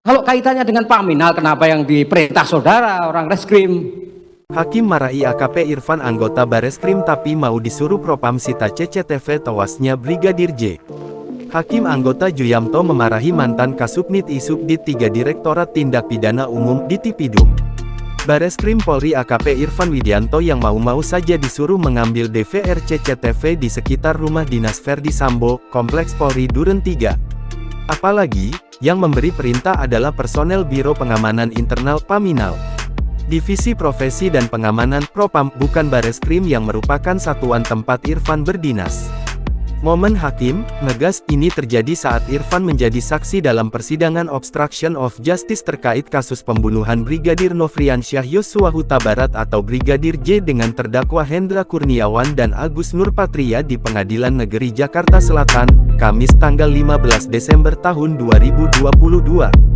Kalau kaitannya dengan Paminal, kenapa yang diperintah saudara orang reskrim? Hakim marahi AKP Irfan anggota Bareskrim tapi mau disuruh propam sita CCTV tewasnya Brigadir J. Hakim anggota Juyamto memarahi mantan Kasubnit Isubdit 3 Direktorat Tindak Pidana Umum di Tipidum Bareskrim Polri AKP Irfan Widianto yang mau-mau saja disuruh mengambil DVR CCTV di sekitar rumah dinas Verdi Sambo, Kompleks Polri Duren 3. Apalagi, yang memberi perintah adalah personel Biro Pengamanan Internal Paminal. Divisi Profesi dan Pengamanan Propam, bukan Bareskrim yang merupakan satuan tempat Irfan berdinas. Momen Hakim ngegas ini terjadi saat Irfan menjadi saksi dalam persidangan obstruction of justice terkait kasus pembunuhan Brigadir Nofriansyah Yosua Huta Barat atau Brigadir J dengan terdakwa Hendra Kurniawan dan Agus Nurpatria di Pengadilan Negeri Jakarta Selatan, Kamis tanggal 15 Desember tahun 2022.